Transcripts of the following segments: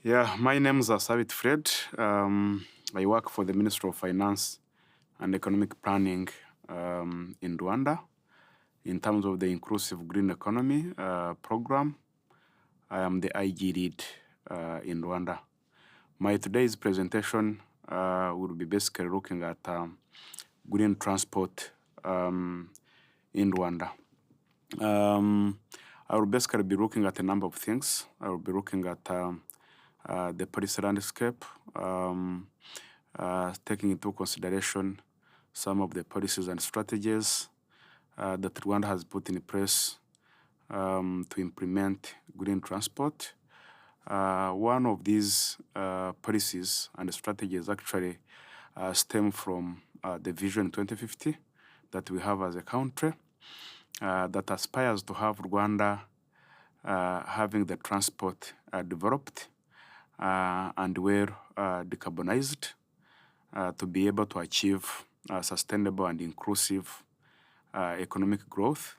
Yeah, my name is Sabiti. I work for the Ministry of Finance and Economic Planning in Rwanda. In terms of the Inclusive Green Economy program, I am the IG lead in Rwanda. My today's presentation will be basically looking at green transport in Rwanda. I will basically be looking at a number of things. I will be looking at the policy landscape, taking into consideration some of the policies and strategies that Rwanda has put in place to implement green transport. One of these policies and strategies actually stem from the Vision 2050 that we have as a country that aspires to have Rwanda having the transport developed and well decarbonized to be able to achieve sustainable and inclusive economic growth,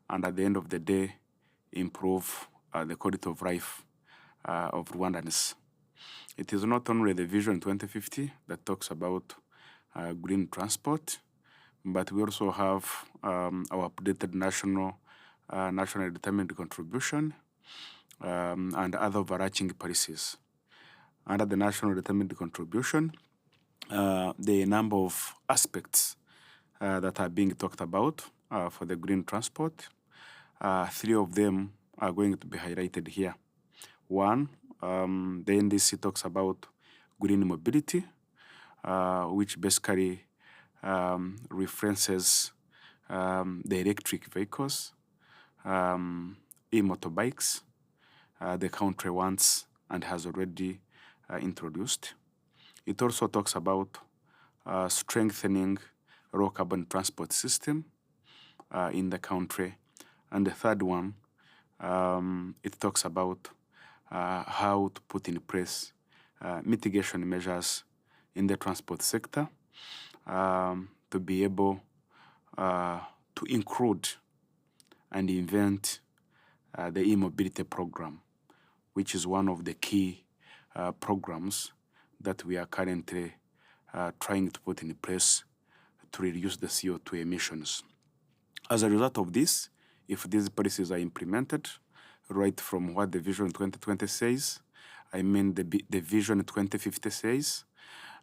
and at the end of the day, improve the quality of life of Rwandans. It is not only the Vision 2050 that talks about green transport, but we also have our updated national determined contribution and other overarching policies. Under the national determined contribution, there are a number of aspects that are being talked about for the green transport. Three of them are going to be highlighted here. One, the NDC talks about green mobility, which basically references the electric vehicles, e-motorbikes, the country wants and has already introduced. It also talks about strengthening low carbon transport system in the country. And the third one, it talks about how to put in place mitigation measures in the transport sector to be able to include and invent the e-mobility program, which is one of the key programs that we are currently trying to put in place to reduce the CO2 emissions. As a result of this, if these policies are implemented, right from what the Vision 2020 says, I mean the Vision 2050 says,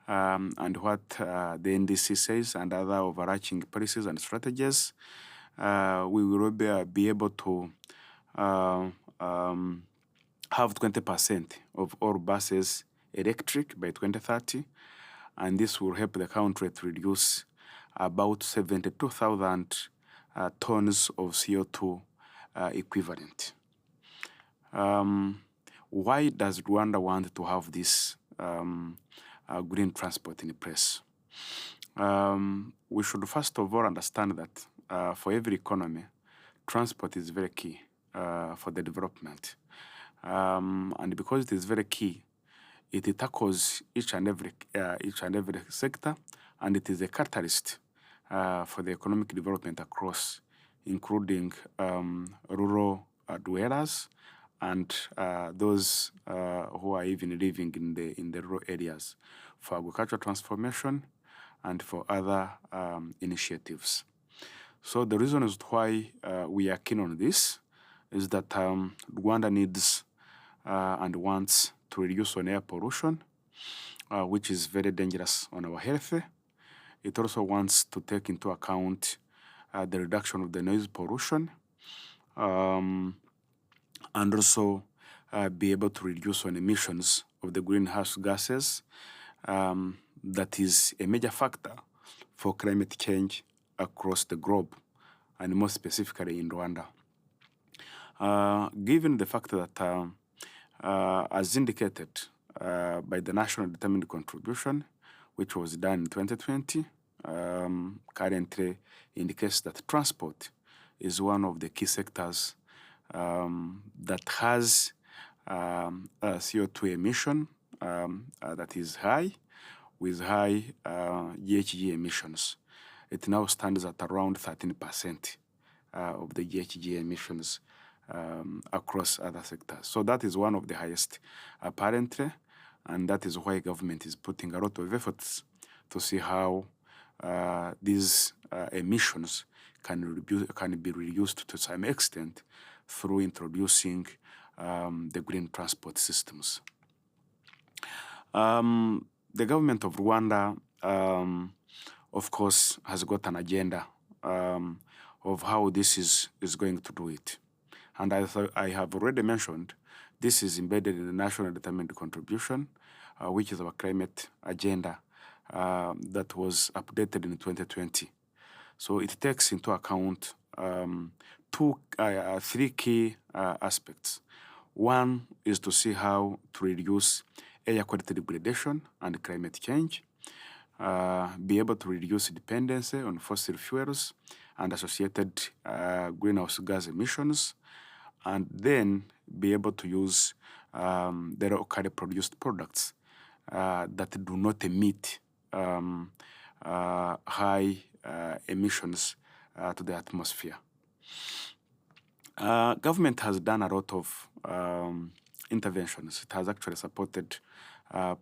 and what the NDC says and other overarching policies and strategies, we will be able to have 20% of all buses electric by 2030, and this will help the country to reduce about 72,000 tons of CO2 equivalent. Why does Rwanda want to have this green transport in place? We should first of all understand that for every economy, transport is very key for the development. And because it is very key, it tackles each and every sector, and it is a catalyst for the economic development across, including rural dwellers and those who are even living in the rural areas, for agricultural transformation and for other initiatives. So the reason is why we are keen on this is that Rwanda needs and wants to reduce on air pollution, which is very dangerous on our health. It also wants to take into account the reduction of the noise pollution, and also be able to reduce on emissions of the greenhouse gases that is a major factor for climate change across the globe, and more specifically in Rwanda. Given the fact that, as indicated by the National Determined Contribution, which was done in 2020, currently indicates that transport is one of the key sectors that has CO2 emission that is high, with high GHG emissions. It now stands at around 13% of the GHG emissions across other sectors. So that is one of the highest apparently, and that is why government is putting a lot of efforts to see how these emissions can be reduced to some extent through introducing the green transport systems. The government of Rwanda, of course, has got an agenda of how this is going to do it. And I have already mentioned, this is embedded in the National Determined Contribution, which is our climate agenda that was updated in 2020. So it takes into account three key aspects. One is to see how to reduce air quality degradation and climate change, be able to reduce dependency on fossil fuels and associated greenhouse gas emissions, and then be able to use the locally produced products that do not emit high emissions to the atmosphere. Government has done a lot of interventions. It has actually supported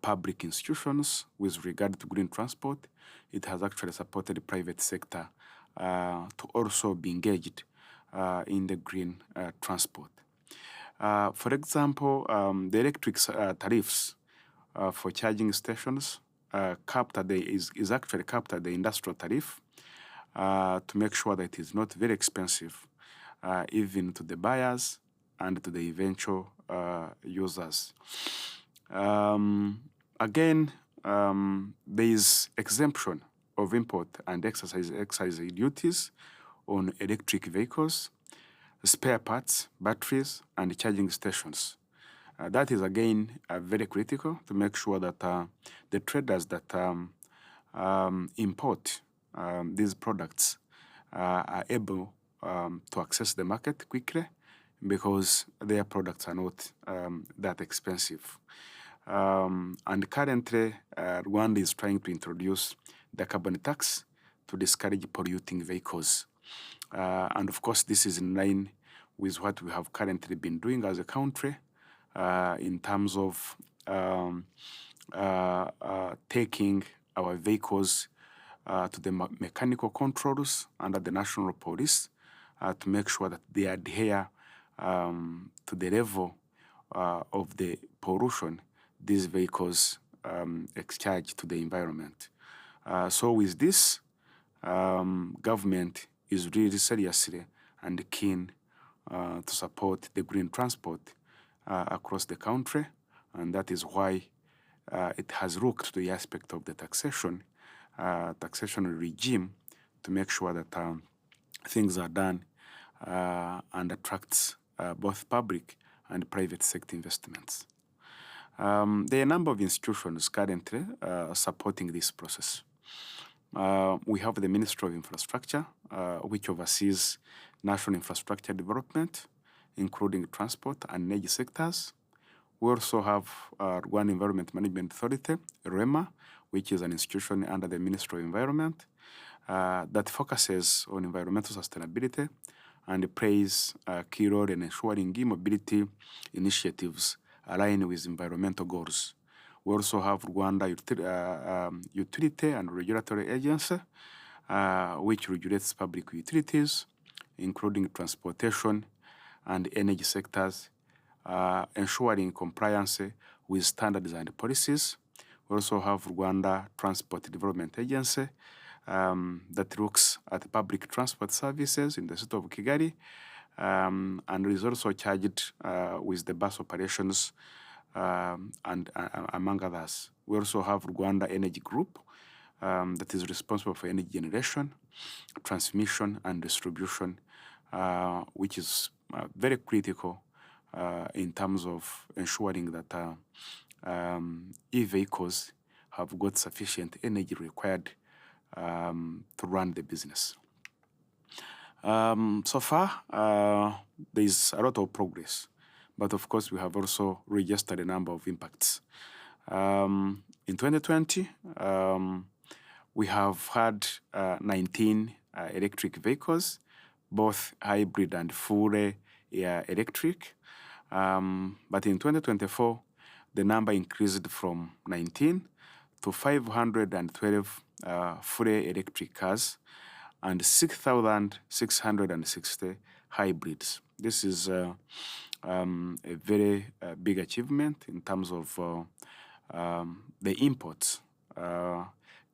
public institutions with regard to green transport. It has actually supported the private sector to also be engaged in the green transport. For example, the electric tariffs for charging stations is actually capped at the industrial tariff to make sure that it is not very expensive even to the buyers and to the eventual users. Again, there is exemption of import and excise duties on electric vehicles, spare parts, batteries, and charging stations. That is, again, very critical to make sure that the traders that import these products are able to access the market quickly because their products are not that expensive. And currently, Rwanda is trying to introduce the carbon tax to discourage polluting vehicles. And of course, this is in line with what we have currently been doing as a country in terms of taking our vehicles to the mechanical controls under the National Police to make sure that they adhere to the level of the pollution these vehicles exchange to the environment. So with this, government is really seriously and keen to support the green transport across the country, and that is why it has looked to the aspect of the taxation regime to make sure that things are done and attracts both public and private sector investments. There are a number of institutions currently supporting this process. We have the Ministry of Infrastructure, which oversees national infrastructure development, including transport and energy sectors. We also have Rwanda Environment Management Authority, REMA, which is an institution under the Ministry of Environment that focuses on environmental sustainability and plays a key role in ensuring e-mobility initiatives align with environmental goals. We also have Rwanda Utility and Regulatory Agency, which regulates public utilities, including transportation and energy sectors, ensuring compliance with standards and policies. We also have Rwanda Transport Development Agency that looks at public transport services in the city of Kigali and is also charged with the bus operations and among others. We also have Rwanda Energy Group that is responsible for energy generation, transmission, and distribution, which is very critical in terms of ensuring that e-vehicles have got sufficient energy required to run the business. So far, there is a lot of progress, but of course we have also registered a number of impacts. In 2020, we have had 19 electric vehicles, both hybrid and fully electric. But in 2024, the number increased from 19 to 512 fully electric cars and 6,660 hybrids. This is a very big achievement in terms of the imports,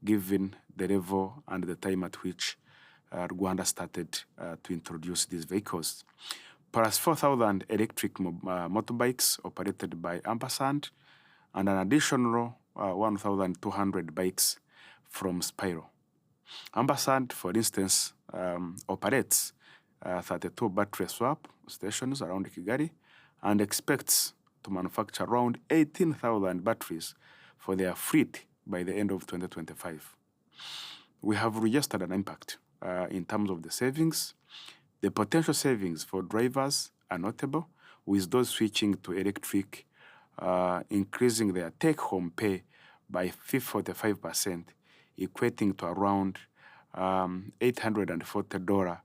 given the level and the time at which Rwanda started to introduce these vehicles. Plus 4,000 electric motorbikes operated by Ampersand, and an additional 1,200 bikes from Spiro. Ampersand, for instance, operates 32 battery swap stations around Kigali and expects to manufacture around 18,000 batteries for their fleet by the end of 2025. We have registered an impact in terms of the savings. The potential savings for drivers are notable, with those switching to electric increasing their take-home pay by 45%, equating to around $840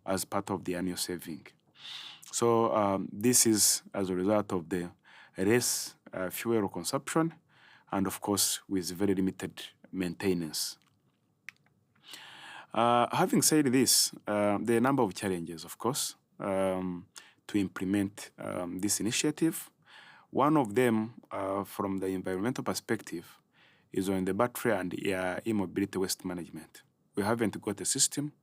as part of the annual saving. So this is as a result of the less fuel consumption and, of course, with very limited maintenance. Having said this, there are a number of challenges, of course, to implement this initiative. One of them, from the environmental perspective, is on the battery and e-mobility waste management. We haven't got a system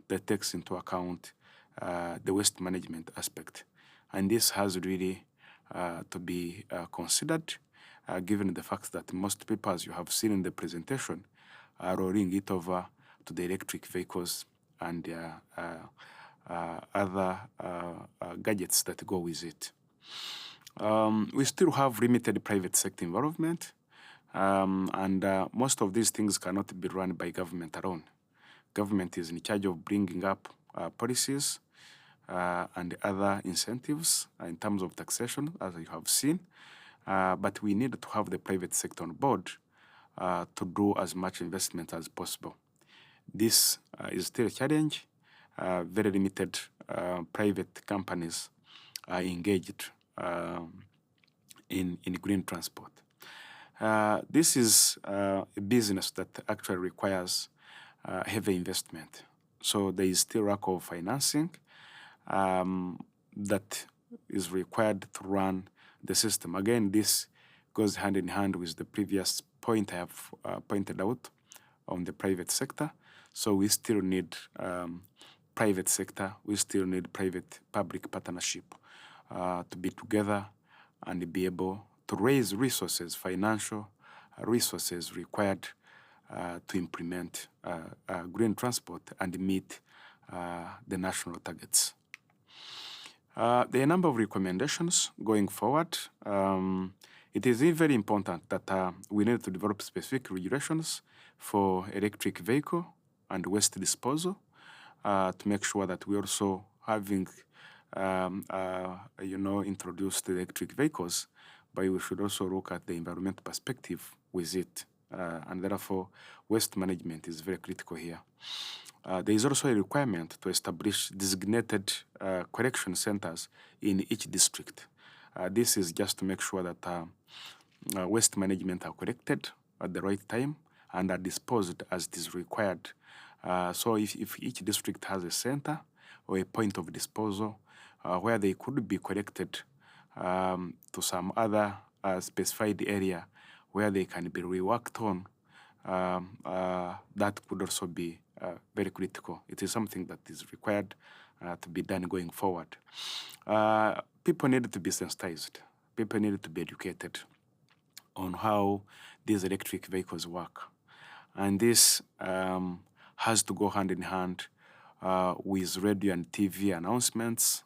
that takes into account the waste management aspect. And this has really to be considered, given the fact that most people, as you have seen in the presentation, are rolling it over to the electric vehicles and other gadgets that go with it. We still have limited private sector involvement, and most of these things cannot be run by government alone. Government is in charge of bringing up policies and other incentives in terms of taxation, as you have seen, but we need to have the private sector on board to do as much investment as possible. This is still a challenge. Very limited private companies are engaged in green transport. This is a business that actually requires heavy investment. So there is still lack of financing that is required to run the system. Again, this goes hand in hand with the previous point I have pointed out on the private sector. So we still need private sector, we still need private-public partnership to be together and be able to raise resources, financial resources required to implement green transport and meet the national targets. There are a number of recommendations going forward. It is very important that we need to develop specific regulations for electric vehicle and waste disposal to make sure that we also having introduced electric vehicles, but we should also look at the environmental perspective with it, and therefore waste management is very critical here. There is also a requirement to establish designated collection centers in each district. This is just to make sure that waste management are collected at the right time and are disposed as it is required. So if each district has a center or a point of disposal where they could be collected to some other specified area where they can be reworked on, that could also be very critical. It is something that is required to be done going forward. People need to be sensitized. People need to be educated on how these electric vehicles work. And this has to go hand in hand with radio and TV announcements,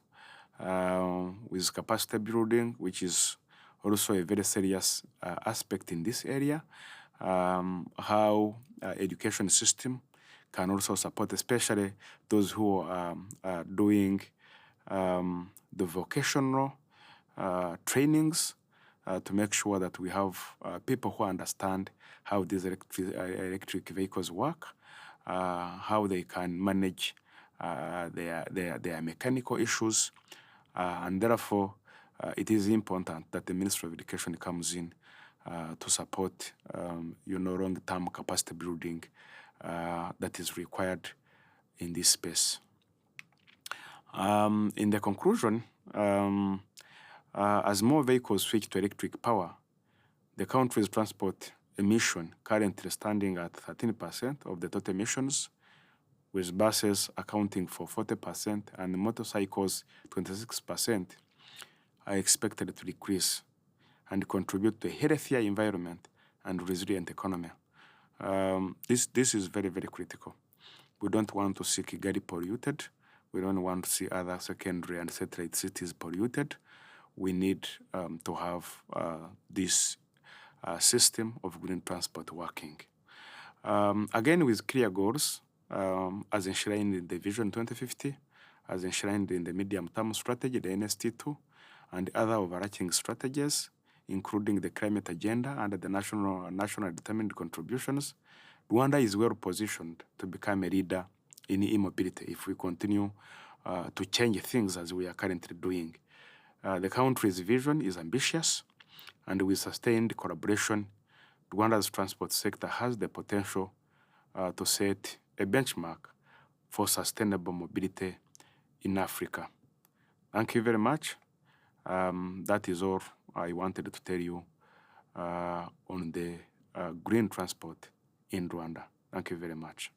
with capacity building, which is also a very serious aspect in this area, how education system can also support, especially those who are doing the vocational trainings to make sure that we have people who understand how these electric vehicles work, how they can manage there are mechanical issues, and therefore it is important that the Ministry of Education comes in to support long-term capacity building that is required in this space. In the conclusion, as more vehicles switch to electric power, the country's transport emission currently standing at 13% of the total emissions, with buses accounting for 40% and motorcycles 26%, are expected to decrease and contribute to a healthier environment and resilient economy. This is very, very critical. We don't want to see Kigali polluted. We don't want to see other secondary and satellite cities polluted. We need to have this system of green transport working. Again, with clear goals, as enshrined in the Vision 2050, as enshrined in the medium-term strategy, the NST2, and other overarching strategies, including the climate agenda and the national determined contributions, Rwanda is well positioned to become a leader in e-mobility if we continue to change things as we are currently doing. The country's vision is ambitious, and with sustained collaboration, Rwanda's transport sector has the potential to set a benchmark for sustainable mobility in Africa. Thank you very much. That is all I wanted to tell you on the green transport in Rwanda. Thank you very much.